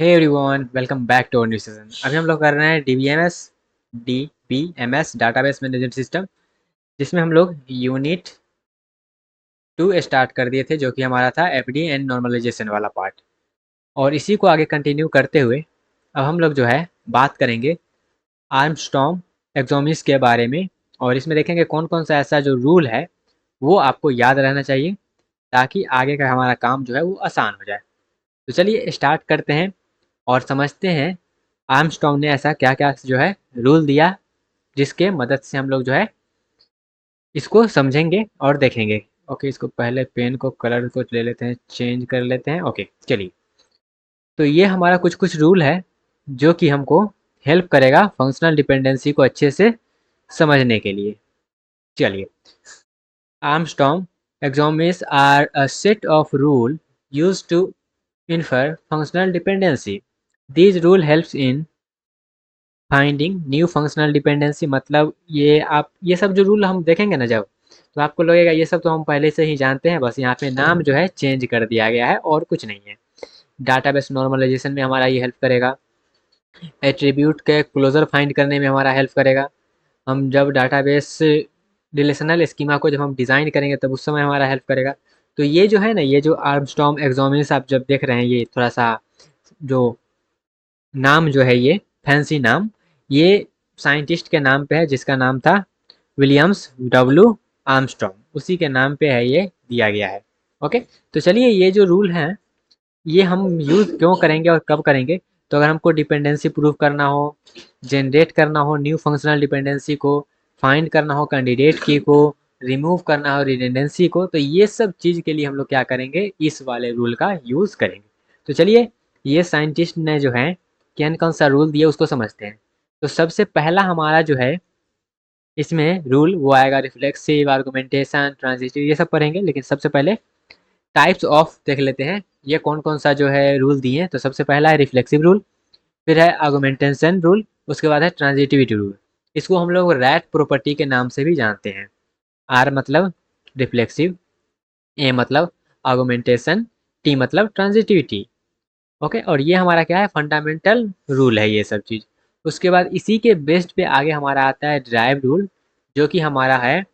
Hey everyone, welcome back to our new session. अभी हम लोग कर रहे हैं डीबीएमएस डाटाबेस मैनेजमेंट सिस्टम, जिसमें हम लोग यूनिट 2 स्टार्ट कर दिए थे, जो कि हमारा था एफडी एंड नॉर्मलाइजेशन वाला पार्ट। और इसी को आगे कंटिन्यू करते हुए अब हम लोग जो है बात करेंगे आर्मस्ट्रॉन्ग एक्सोमिस के बारे में। और इसमें देखेंगे कौन कौन सा ऐसा जो रूल है वो आपको याद रहना चाहिए, ताकि आगे का हमारा काम जो है वो आसान हो जाए। तो चलिए स्टार्ट करते हैं और समझते हैं आर्मस्ट्रॉन्ग ने ऐसा क्या क्या जो है रूल दिया, जिसके मदद से हम लोग जो है इसको समझेंगे और देखेंगे। ओके, इसको पहले पेन को कलर को ले लेते हैं, चेंज कर लेते हैं। ओके चलिए, तो ये हमारा कुछ कुछ रूल है जो कि हमको हेल्प करेगा फंक्शनल डिपेंडेंसी को अच्छे से समझने के लिए। चलिए, Armstrong axioms are a set of rule used to infer functional dependency. These rule helps in finding new functional dependency। मतलब ये सब जो रूल हम देखेंगे ना जब, तो आपको लगेगा ये सब तो हम पहले से ही जानते हैं, बस यहाँ पे नाम जो है चेंज कर दिया गया है और कुछ नहीं है। डाटाबेस नॉर्मलाइजेशन में हमारा ये हेल्प करेगा। एट्रीब्यूट के क्लोजर फाइंड करने में हमारा हेल्प करेगा। हम जब डाटाबेस रिलेशनल स्कीमा को जब हम डिज़ाइन करेंगे तब उस समय हमारा हेल्प करेगा। तो ये जो है ना, ये जो आर्मस्ट्रॉन्ग एक्सोमिस आप जब देख रहे हैं, ये थोड़ा सा जो नाम जो है, ये फैंसी नाम, ये साइंटिस्ट के नाम पे है जिसका नाम था विलियम्स डब्ल्यू आर्मस्ट्रॉन्ग। उसी के नाम पे है ये दिया गया है। ओके, तो चलिए ये जो रूल हैं ये हम यूज़ क्यों करेंगे और कब करेंगे। तो अगर हमको डिपेंडेंसी प्रूव करना हो, जनरेट करना हो न्यू फंक्शनल डिपेंडेंसी को, फाइंड करना हो कैंडिडेट की को, रिमूव करना हो रिडंडेंसी को, तो ये सब चीज़ के लिए हम लोग क्या करेंगे, इस वाले रूल का यूज़ करेंगे। तो चलिए, ये साइंटिस्ट ने जो है कौन कौन सा रूल दिया उसको समझते हैं। तो सबसे पहला हमारा जो है इसमें रूल वो आएगा रिफ्लेक्सिव, आर्गुमेंटेशन, ट्रांजिटिव, ये सब पढ़ेंगे। लेकिन सबसे पहले टाइप्स ऑफ देख लेते हैं, ये कौन कौन सा जो है रूल दिए हैं। तो सबसे पहला है रिफ्लेक्सिव रूल, फिर है आर्गुमेंटेशन रूल, उसके बाद है ट्रांजिटिविटी रूल। इसको हम लोग रैट प्रॉपर्टी के नाम से भी जानते हैं। आर मतलब रिफ्लेक्सिव, ए मतलब आर्गुमेंटेशन, टी मतलब ट्रांजिटिविटी। ओके, और ये हमारा क्या है, फंडामेंटल रूल है ये सब चीज़। उसके बाद इसी के बेस्ड पे आगे हमारा आता है ड्राइव रूल, जो कि हमारा है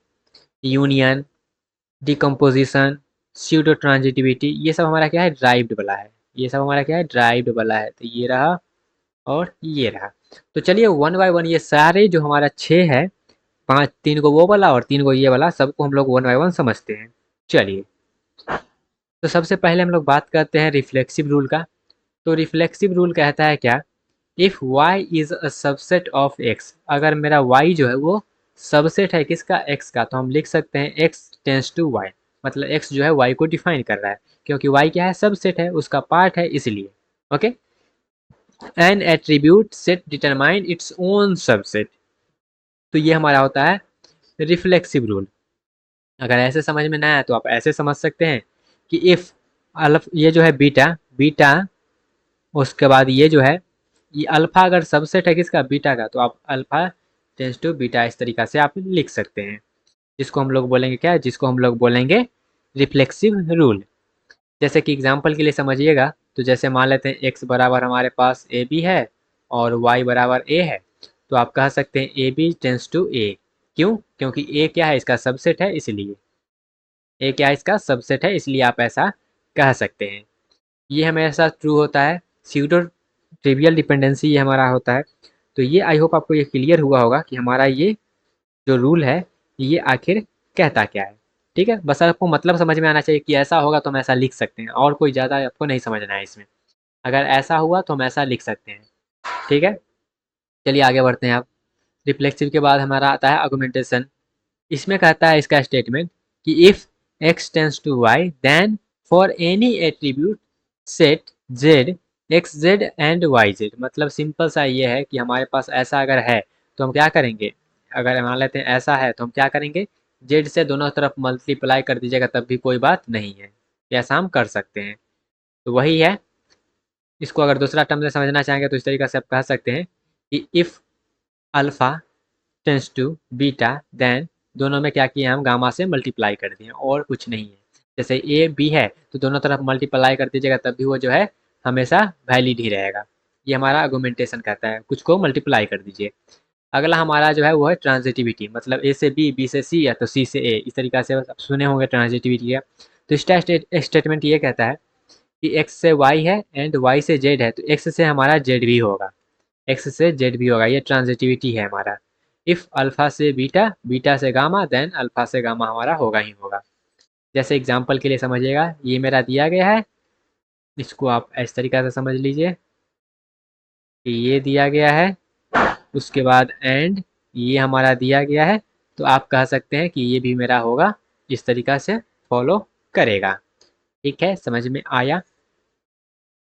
यूनियन, डिकम्पोजिशन, स्यूडो ट्रांजिटिविटी। ये सब हमारा क्या है, ड्राइव्ड वाला है। ये सब हमारा क्या है, ड्राइव्ड वाला है। तो ये रहा और ये रहा। तो चलिए वन बाय वन ये सारे जो हमारा 6 है, 5, 3 को वो वाला और 3 को ये वाला, सबको हम लोग वन बाय वन समझते हैं। चलिए, तो सबसे पहले हम लोग बात करते हैं रिफ्लेक्सिव रूल का। तो रिफ्लेक्सिव रूल कहता है क्या, if y is a subset of x, अगर मेरा y जो है वो सबसेट है किसका, x का, तो हम लिख सकते हैं x टेंस टू y। मतलब x जो है y को डिफाइन कर रहा है, क्योंकि y क्या है, सबसेट है, उसका पार्ट है, इसलिए। Okay, N attribute set determine its own subset. तो ये हमारा होता है रिफ्लेक्सिव रूल। अगर ऐसे समझ में ना आए तो आप ऐसे समझ सकते हैं कि इफ़ अल्फ, ये जो है बीटा, बीटा, उसके बाद ये जो है, ये अल्फा अगर सबसेट है किसका, बीटा का, तो आप अल्फा टेंस टू बीटा, इस तरीका से आप लिख सकते हैं। जिसको हम लोग बोलेंगे क्या, जिसको हम लोग बोलेंगे रिफ्लेक्सिव रूल। जैसे कि एग्जांपल के लिए समझिएगा, तो जैसे मान लेते हैं एक्स बराबर हमारे पास ए बी है और वाई बराबर ए है, तो आप कह सकते हैं ए बी टेंस टू ए। क्यों, क्योंकि ए क्या है, इसका सबसेट है, इसलिए ए क्या है, इसका सबसेट है, इसलिए आप ऐसा कह सकते हैं। ये हमेशा ट्रू होता है। स्यूडो ट्रिवियल डिपेंडेंसी ये हमारा होता है। तो ये आई होप आपको ये क्लियर हुआ होगा कि हमारा ये जो रूल है ये आखिर कहता क्या है। ठीक है, बस आपको मतलब समझ में आना चाहिए कि ऐसा होगा तो हम ऐसा लिख सकते हैं, और कोई ज़्यादा आपको नहीं समझना है इसमें। अगर ऐसा हुआ तो हम ऐसा लिख सकते हैं। ठीक है, चलिए आगे बढ़ते हैं। आप रिफ्लेक्सिव के बाद हमारा आता है आर्गुमेंटेशन। इसमें कहता है इसका स्टेटमेंट कि if x tends to y, then for any attribute set z, X Z and Y Z. मतलब सिंपल सा ये है कि हमारे पास ऐसा अगर है तो हम क्या करेंगे, अगर मान लेते हैं ऐसा है तो हम क्या करेंगे, जेड से दोनों तरफ मल्टीप्लाई कर दीजिएगा तब भी कोई बात नहीं है, ऐसा हम कर सकते हैं। तो वही है, इसको अगर दूसरा टर्म से समझना चाहेंगे तो इस तरीके से आप कह सकते हैं कि if alpha tends to beta, then दोनों में क्या किया, हम गामा से मल्टीप्लाई कर दिए और कुछ नहीं है। जैसे ए बी है तो दोनों तरफ मल्टीप्लाई कर दीजिएगा तब भी वो जो है हमेशा वैलिड ही रहेगा। ये हमारा आर्गुमेंटेशन कहता है, कुछ को मल्टीप्लाई कर दीजिए। अगला हमारा जो है वो है ट्रांजिटिविटी, मतलब ए से बी, बी से सी या तो सी से ए, इस तरीका से आप सुने होंगे ट्रांजिटिविटी का। तो इसका स्टेटमेंट ये कहता है कि एक्स से वाई है एंड वाई से जेड है, तो एक्स से हमारा जेड भी होगा, एक्स से जेड भी होगा, ये ट्रांजिटिविटी है हमारा। इफ अल्फा से बीटा, बीटा से गामा, देन अल्फा से गामा हमारा होगा ही होगा। जैसे एग्जाम्पल के लिए समझिएगा, ये मेरा दिया गया है, इसको आप इस तरीका से समझ लीजिए कि ये दिया गया है, उसके बाद एंड ये हमारा दिया गया है, तो आप कह सकते हैं कि ये भी मेरा होगा, इस तरीका से फॉलो करेगा। ठीक है, समझ में आया?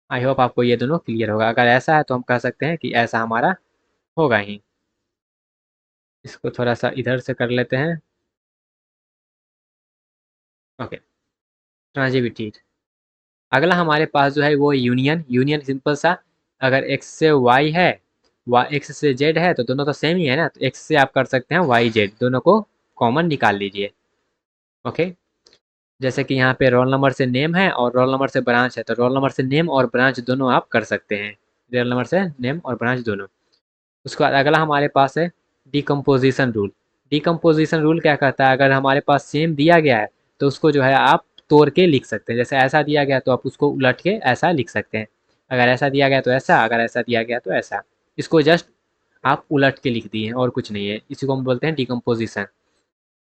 आई होप आपको ये दोनों क्लियर होगा। अगर ऐसा है तो हम कह सकते हैं कि ऐसा हमारा होगा ही। इसको थोड़ा सा इधर से कर लेते हैं। Okay, transitivity. अगला हमारे पास जो है वो यूनियन। यूनियन सिंपल सा, अगर एक्स से वाई है, एक्स से जेड है, तो दोनों तो सेम ही है ना, तो एक्स से आप कर सकते हैं वाई जेड, दोनों को कॉमन निकाल लीजिए। ओके, जैसे कि यहाँ पे रोल नंबर से नेम है और रोल नंबर से ब्रांच है, तो रोल नंबर से नेम और ब्रांच दोनों आप कर सकते हैं, रोल नंबर से नेम और ब्रांच दोनों। उसके बाद अगला हमारे पास है डिकम्पोजिशन रूल। डिकम्पोजिशन रूल क्या कहता है, अगर हमारे पास सेम दिया गया है तो उसको जो है आप तोड़ के लिख सकते हैं। जैसे ऐसा दिया गया तो आप उसको उलट के ऐसा लिख सकते हैं, अगर ऐसा दिया गया तो ऐसा, अगर ऐसा दिया गया तो ऐसा। इसको जस्ट आप उलट के लिख दिए और कुछ नहीं है, इसी को हम बोलते हैं डिकम्पोजिशन।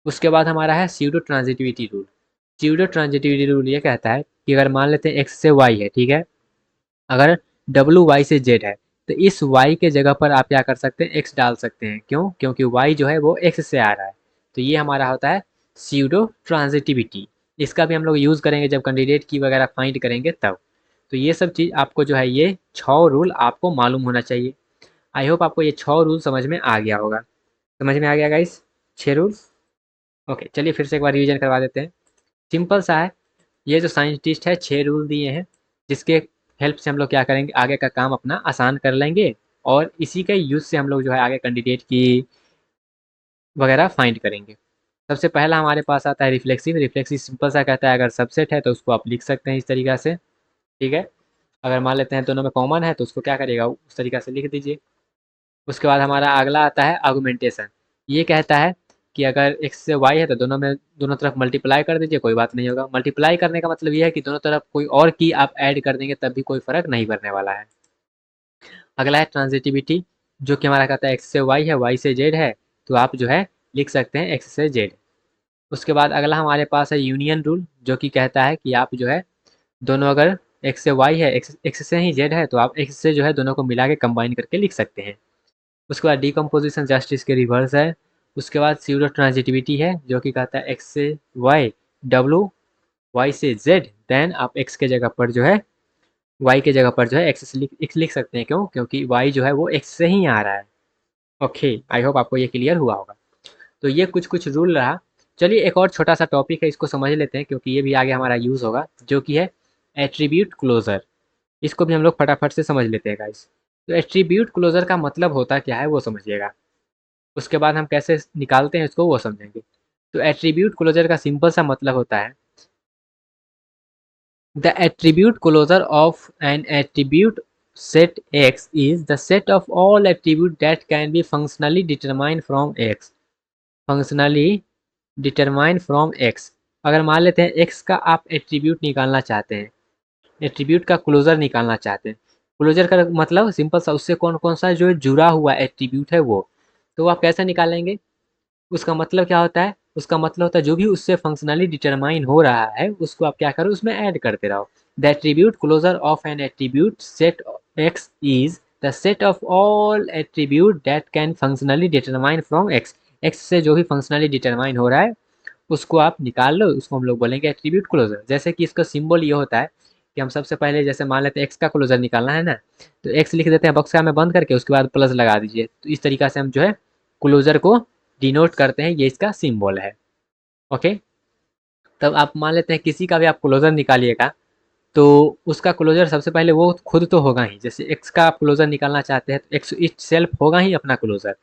उसके बाद हमारा है pseudo transitivity rule. Pseudo transitivity rule ये कहता है कि अगर मान लेते हैं एक्स से वाई है, ठीक है, अगर डब्लू वाई से जेड है, तो इस वाई के जगह पर आप क्या कर सकते हैं, एक्स डाल सकते हैं। क्यों? क्योंकि वाई जो है वो एक्स से आ रहा है, तो ये हमारा होता है स्यूडो ट्रांजिटिविटी। इसका भी हम लोग यूज़ करेंगे जब कैंडिडेट की वगैरह फाइंड करेंगे तब। तो ये सब चीज़ आपको जो है, ये 6 रूल आपको मालूम होना चाहिए। आई होप आपको ये 6 रूल समझ में आ गया होगा। समझ में आ गया गाइस, 6 रूल? ओके, चलिए फिर से एक बार रिवीजन करवा देते हैं। सिंपल सा है, ये जो साइंटिस्ट है 6 रूल दिए हैं, जिसके हेल्प से हम लोग क्या करेंगे, आगे का काम अपना आसान कर लेंगे, और इसी के यूज़ से हम लोग जो है आगे कैंडिडेट की वगैरह फाइंड करेंगे। सबसे पहला हमारे पास आता है रिफ्लेक्सिव। रिफ्लेक्सिव सिंपल सा कहता है, अगर सबसेट है तो उसको आप लिख सकते हैं इस तरीका से, ठीक है। अगर मान लेते हैं दोनों में कॉमन है तो उसको क्या करिएगा, उस तरीका से लिख दीजिए। उसके बाद हमारा अगला आता है आर्गुमेंटेशन। ये कहता है कि अगर एक्स से वाई है तो दोनों में, दोनों तरफ मल्टीप्लाई कर दीजिए, कोई बात नहीं होगा। मल्टीप्लाई करने का मतलब ये है कि दोनों तरफ कोई और की आप ऐड कर देंगे तब भी कोई फर्क नहीं पड़ने वाला है। अगला है ट्रांजिटिविटी, जो कि हमारा कहता है एक्स से वाई है, वाई से जेड है, तो आप जो है लिख सकते हैं एक्स से जेड। उसके बाद अगला हमारे पास है यूनियन रूल, जो कि कहता है कि आप जो है दोनों, अगर एक्स से वाई है, एक्स से ही जेड है, तो आप एक्स से जो है दोनों को मिला के कंबाइन करके लिख सकते हैं। उसके बाद डिकम्पोजिशन जस्ट इसके रिवर्स है। उसके बाद स्यूडो ट्रांजिटिविटी है, जो कि कहता है एक्स से वाई, डब्लू वाई से जेड, देन आप एक्स के जगह पर जो है, वाई के जगह पर जो है एक्स लिख सकते हैं। क्यों? क्योंकि वाई जो है वो एक्स से ही आ रहा है। ओके, आई होप आपको ये क्लियर हुआ होगा। तो ये कुछ कुछ रूल रहा। चलिए एक और छोटा सा टॉपिक है, इसको समझ लेते हैं क्योंकि ये भी आगे हमारा यूज़ होगा, जो कि है एट्रीब्यूट क्लोजर। इसको भी हम लोग फटाफट से समझ लेते हैं गाइस। तो एट्रीब्यूट क्लोजर का मतलब होता क्या है वो समझिएगा, उसके बाद हम कैसे निकालते हैं इसको वो समझेंगे। तो एट्रीब्यूट क्लोजर का सिंपल सा मतलब होता है, the attribute closure of an attribute set X is the set of all attributes that can be functionally determined from X. functionally determined from X। अगर मान लेते हैं X का आप एट्रीब्यूट निकालना चाहते हैं, एट्रीब्यूट का क्लोजर निकालना चाहते हैं। क्लोजर का मतलब सिंपल सा, उससे कौन कौन सा जो जुड़ा हुआ एट्रीब्यूट है वो, तो आप कैसे निकालेंगे, उसका मतलब क्या होता है, उसका मतलब होता है जो भी उससे फंक्शनली डिटरमाइन हो रहा है उसको आप क्या करो, उसमें ऐड करते रहो। The attribute closure of an attribute set X is the set of all attribute that can functionally determine from X. X से जो भी फंक्शनली डिटरमाइन हो रहा है उसको आप निकाल लो, उसको हम लोग बोलेंगे एट्रीब्यूट क्लोजर। जैसे कि इसका सिंबल ये होता है कि हम सबसे पहले जैसे मान लेते हैं एक्स का क्लोजर निकालना है ना, तो एक्स लिख देते हैं बक्सा में बंद करके, उसके बाद प्लस लगा दीजिए, तो इस तरीका से हम जो है क्लोजर को डिनोट करते हैं, ये इसका सिंबल है। ओके, तब आप मान लेते हैं किसी का भी आप क्लोजर निकालिएगा, तो उसका क्लोजर सबसे पहले वो खुद तो होगा ही, जैसे एक्स का आप क्लोजर निकालना चाहते हैं तो एक्स इट सेल्फ होगा ही अपना क्लोजर।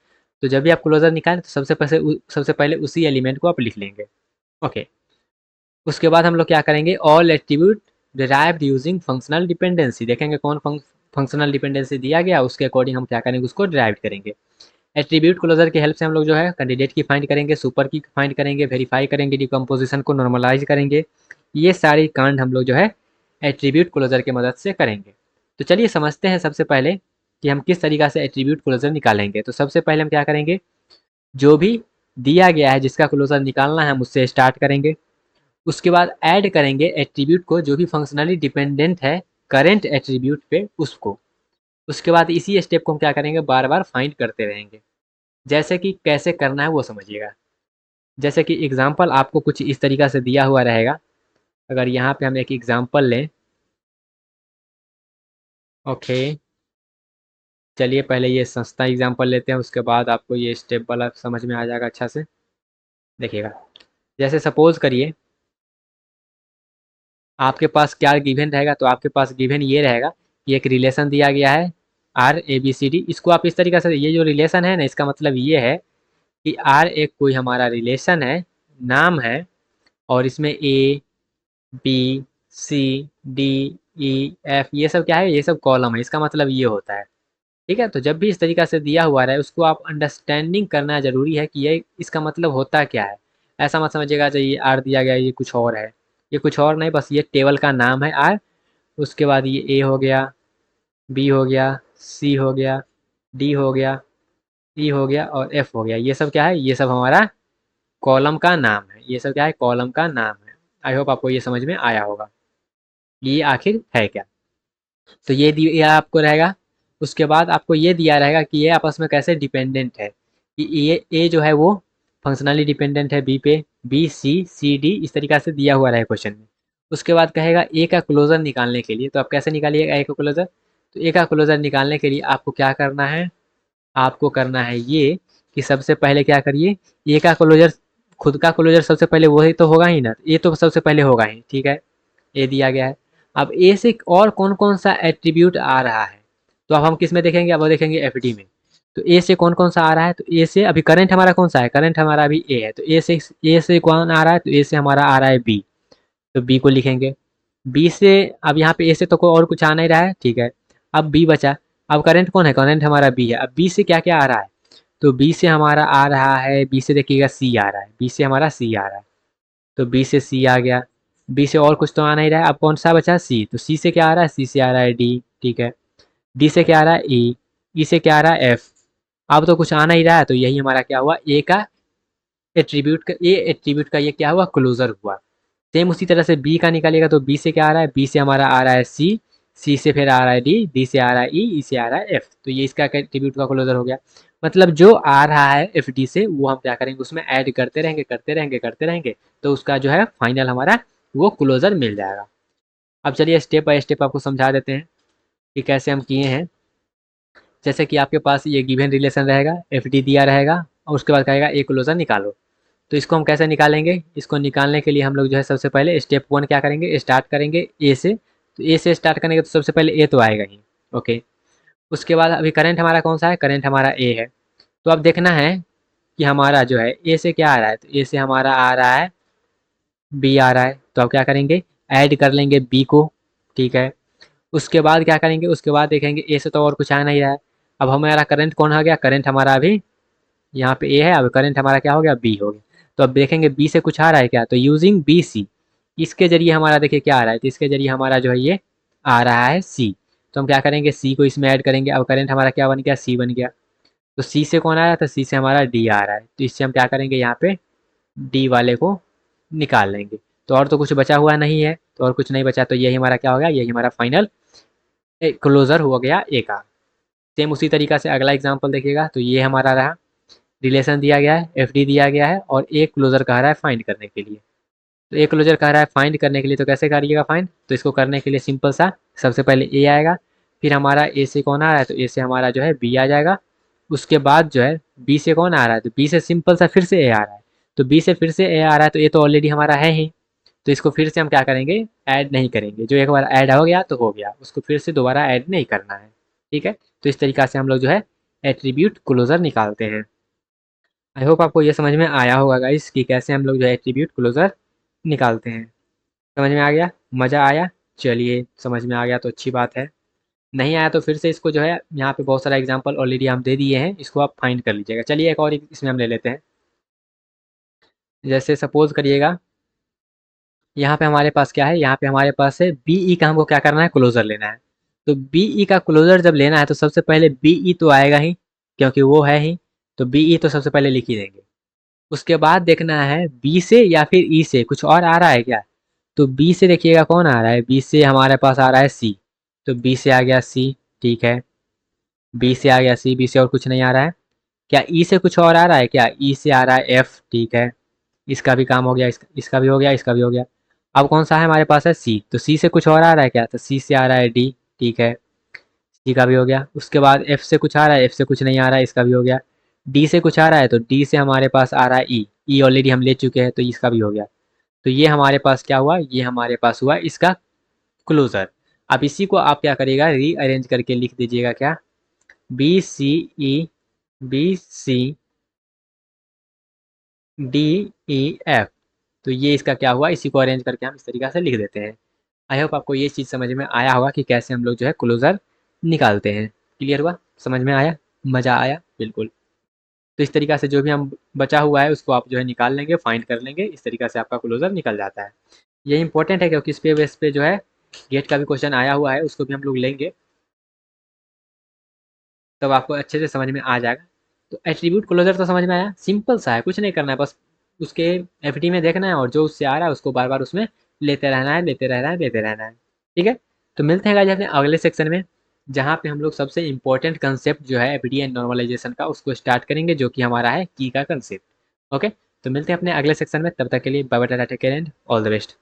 तो जब भी आप क्लोजर निकालें तो सबसे पहले उसी एलिमेंट को आप लिख लेंगे। ओके, उसके बाद हम लोग क्या करेंगे, all attribute derived using functional dependency. देखेंगे कौन फंक्शनल डिपेंडेंसी दिया गया, उसके अकॉर्डिंग हम क्या करेंगे, उसको डिराइव करेंगे। एट्रीब्यूट क्लोजर की हेल्प से हम लोग जो है कैंडिडेट की फाइंड करेंगे, सुपर की फाइंड करेंगे, वेरीफाई करेंगे, डिकम्पोजिशन को नॉर्मलाइज करेंगे। ये सारी कांड हम लोग जो है एट्रीब्यूट क्लोजर की मदद से करेंगे। तो चलिए समझते हैं सबसे पहले कि हम किस तरीका से एट्रीब्यूट क्लोजर निकालेंगे। तो सबसे पहले हम क्या करेंगे, जो भी दिया गया है जिसका क्लोजर निकालना है हम उससे स्टार्ट करेंगे। उसके बाद ऐड करेंगे एट्रीब्यूट को जो भी फंक्शनली डिपेंडेंट है करेंट एट्रीब्यूट पे उसको। उसके बाद इसी स्टेप को हम क्या करेंगे, बार बार फाइंड करते रहेंगे। जैसे कि कैसे करना है वो समझिएगा। जैसे कि एग्जाम्पल आपको कुछ इस तरीका से दिया हुआ रहेगा। अगर यहाँ पे हम एक एग्जाम्पल लें, ओके, चलिए पहले ये सस्ता एग्जाम्पल लेते हैं, उसके बाद आपको ये स्टेप वाला समझ में आ जाएगा अच्छा से। देखिएगा, जैसे सपोज करिए आपके पास क्या गिवन रहेगा, तो आपके पास गिवन ये रहेगा कि एक रिलेशन दिया गया है R A B C D. इसको आप इस तरीके से, ये जो रिलेशन है ना, इसका मतलब ये है कि आर एक कोई हमारा रिलेशन है, नाम है, और इसमें A B C D E F ये सब क्या है, ये सब कॉलम है। इसका मतलब ये होता है। ठीक है, तो जब भी इस तरीका से दिया हुआ है उसको आप अंडरस्टैंडिंग करना जरूरी है कि ये इसका मतलब होता क्या है। ऐसा मत समझिएगा जो ये आर दिया गया ये कुछ और है। ये कुछ और नहीं, बस ये टेबल का नाम है आर। उसके बाद ये ए हो गया, बी हो गया, सी हो गया, डी हो गया, ई हो गया और एफ हो गया। ये सब क्या है, ये सब हमारा कॉलम का नाम है। ये सब क्या है, कॉलम का नाम है। आई होप आपको ये समझ में आया होगा ये आखिर है क्या। तो ये दिया आपको रहेगा। उसके बाद आपको ये दिया रहेगा कि ये आपस में कैसे डिपेंडेंट है, कि ये ए जो है वो फंक्शनली डिपेंडेंट है बी पे, बी सी डी इस तरीका से दिया हुआ रहेगा क्वेश्चन में। उसके बाद कहेगा ए का क्लोजर निकालने के लिए, तो आप कैसे निकालिएगा ए का क्लोजर। तो ए का क्लोजर निकालने के लिए आपको क्या करना है, आपको करना है ये कि सबसे पहले क्या करिए, ए का क्लोजर, खुद का क्लोजर सबसे पहले वही तो होगा ही ना, ये तो सबसे पहले होगा ही। ठीक है, ए दिया गया है। अब ए से और कौन कौन सा एट्रीब्यूट आ रहा है, तो अब हम किस में देखेंगे, अब देखेंगे एफडी में। तो ए से कौन कौन सा आ रहा है, तो ए से अभी करंट हमारा कौन सा है, करंट हमारा अभी ए है, तो ए से कौन आ रहा है, तो ए से हमारा आ रहा है बी। तो बी को लिखेंगे। बी से अब यहाँ पे ए से तो कोई और कुछ आ नहीं रहा है, ठीक है। अब बी बचा। अब करंट कौन है, करंट हमारा बी है। अब बी से क्या क्या आ रहा है, तो बी से हमारा आ रहा है, बी से देखिएगा सी आ रहा है, बी से हमारा सी आ रहा है। तो बी से सी आ गया। बी से और कुछ तो आ नहीं रहा है, अब कौन सा बचा, सी। तो सी से क्या आ रहा है, सी से आ रहा है डी, ठीक है। डी से क्या आ रहा है, ई। ई से क्या आ रहा है, एफ। अब तो कुछ आ नहीं रहा है, तो यही हमारा क्या हुआ, ए का एट्रीब्यूट का, ए एट्रीब्यूट का ये क्या हुआ, क्लोजर हुआ। सेम उसी तरह से बी का निकालिएगा, तो बी से क्या आ रहा है, बी से हमारा आ रहा है सी। सी से फिर आ रहा है डी, डी से आ रहा है ई, ई से आ रहा है एफ। तो ये इसका एट्रीब्यूट का क्लोजर हो गया। मतलब जो आ रहा है एफ डी से वो हम क्या करेंगे, उसमें ऐड करते रहेंगे करते रहेंगे करते रहेंगे, तो उसका जो है फाइनल हमारा वो क्लोजर मिल जाएगा। अब चलिए स्टेप बाय स्टेप आपको समझा देते हैं कि कैसे हम किए हैं। जैसे कि आपके पास ये गिवन रिलेशन रहेगा, एफ डी दिया रहेगा, और उसके बाद कहेगा ए क्लोजर निकालो। तो इसको हम कैसे निकालेंगे, इसको निकालने के लिए हम लोग जो है सबसे पहले स्टेप वन क्या करेंगे, स्टार्ट करेंगे ए से। तो ए से स्टार्ट करेंगे तो सबसे पहले ए तो आएगा ही, ओके। उसके बाद अभी करंट हमारा कौन सा है, करंट हमारा ए है। तो अब देखना है कि हमारा जो है ए से क्या आ रहा है, तो ए से हमारा आ रहा है बी आ रहा है। तो अब क्या करेंगे, ऐड कर लेंगे बी को, ठीक है। उसके बाद क्या करेंगे, उसके बाद देखेंगे ए से तो और कुछ आ नहीं रहा है। अब हमारा करंट कौन आ गया, करंट हमारा अभी यहाँ पे ए है, अब करंट हमारा क्या हो गया, बी हो गया। तो अब देखेंगे बी से कुछ आ रहा है क्या, तो यूजिंग बी सी, इसके जरिए हमारा देखिए क्या आ रहा है, तो इसके जरिए हमारा जो है ये आ रहा है सी। तो हम क्या करेंगे, सी को इसमें ऐड करेंगे। अब करंट हमारा क्या बन गया, सी बन गया। तो सी से कौन आया, तो सी से हमारा डी आ रहा है। तो इससे हम क्या करेंगे, यहाँ पे डी वाले को निकाल लेंगे। तो और तो कुछ बचा हुआ नहीं है, तो और कुछ नहीं बचा, तो यही हमारा क्या हो गया, यही हमारा फाइनल क्लोजर हो गया ए का। सेम उसी तरीका से अगला एग्जाम्पल देखिएगा। तो ये हमारा रहा, रिलेशन दिया गया है, एफ डी दिया गया है, और एक क्लोजर कह रहा है फाइंड करने के लिए। तो एक क्लोजर कह रहा है फाइंड करने के लिए, तो कैसे करिएगा फाइंड, तो इसको करने के लिए सिंपल सा, सबसे पहले ए आएगा, फिर हमारा ए से कौन आ रहा है, तो ए से हमारा जो है बी आ जाएगा। उसके बाद जो है बी से कौन आ रहा है, तो बी से सिंपल सा फिर से ए आ रहा है। तो बी से फिर से ए आ रहा है, तो ये तो ऑलरेडी हमारा है ही। तो इसको फिर से हम क्या करेंगे, ऐड नहीं करेंगे। जो एक बार ऐड हो गया तो हो गया, उसको फिर से दोबारा ऐड नहीं करना है, ठीक है। तो इस तरीका से हम लोग जो है एट्रीब्यूट क्लोजर निकालते हैं। आई होप आपको ये समझ में आया होगा गाइस कि कैसे हम लोग जो है एट्रीब्यूट क्लोजर निकालते हैं। समझ में आ गया, मज़ा आया। चलिए समझ में आ गया तो अच्छी बात है, नहीं आया तो फिर से इसको जो है यहाँ पे बहुत सारा एग्जांपल ऑलरेडी हम दे दिए हैं, इसको आप फाइंड कर लीजिएगा। चलिए एक और इसमें हम ले लेते हैं। जैसे सपोज करिएगा यहाँ पे हमारे पास क्या है, यहाँ पे हमारे पास है बीई का हमको क्या करना है, क्लोजर लेना है। तो बीई का क्लोजर जब लेना है तो सबसे पहले बीई तो आएगा ही, क्योंकि वो है ही, तो बीई तो सबसे पहले लिख ही देंगे। उसके बाद देखना है बी से या फिर ई से कुछ और आ रहा है क्या। तो बी से देखिएगा कौन आ रहा है, बी से हमारे पास आ रहा है सी, तो बी से आ गया सी, ठीक है। बी से आ गया सी, बी से और कुछ नहीं आ रहा है। क्या ई से कुछ और आ रहा है क्या, ई से आ रहा है एफ, ठीक है। इसका भी काम हो गया, इसका भी हो गया, इसका भी हो गया। अब कौन सा है हमारे पास है सी, तो सी से कुछ और आ रहा है क्या, तो सी से आ रहा है डी, ठीक है। सी का भी हो गया। उसके बाद एफ से कुछ आ रहा है, एफ से कुछ नहीं आ रहा है, इसका भी हो गया। डी से कुछ आ रहा है, तो डी से हमारे पास आ रहा है ई, ई ऑलरेडी हम ले चुके हैं तो इसका भी हो गया। तो ये हमारे पास क्या हुआ, ये हमारे पास हुआ इसका क्लोजर। अब इसी को आप क्या करिएगा, रीअरेंज करके लिख दीजिएगा क्या, B C E, B C D E F. तो ये इसका क्या हुआ, इसी को अरेंज करके हम इस तरीके से लिख देते हैं। आई होप आपको ये चीज़ समझ में आया होगा कि कैसे हम लोग जो है क्लोजर निकालते हैं। क्लियर हुआ, समझ में आया, मज़ा आया बिल्कुल। तो इस तरीक़ा से जो भी हम बचा हुआ है उसको आप जो है निकाल लेंगे, फाइंड कर लेंगे, इस तरीक़ा से आपका क्लोजर निकल जाता है। ये इंपॉर्टेंट है क्योंकि इस पे बेस पे जो है गेट का भी क्वेश्चन आया हुआ है, उसको भी हम लोग लेंगे, तब आपको अच्छे से समझ में आ जाएगा। तो एट्रीब्यूट क्लोजर तो समझ में आया, सिंपल सा है, कुछ नहीं करना है, बस उसके एफडी में देखना है और जो उससे आ रहा है उसको बार बार उसमें लेते रहना है, लेते रहना है, लेते रहना है। ठीक है, तो मिलते हैं गाइस अपने अगले सेक्शन में, जहाँ पे हम लोग सबसे इंपॉर्टेंट कंसेप्ट जो है एफडी एंड नॉर्मलाइजेशन का उसको स्टार्ट करेंगे, जो कि हमारा है की का कंसेप्ट। ओके, तो मिलते हैं अपने अगले सेक्शन में, तब तक के लिए bye bye, tata, take care and all the best.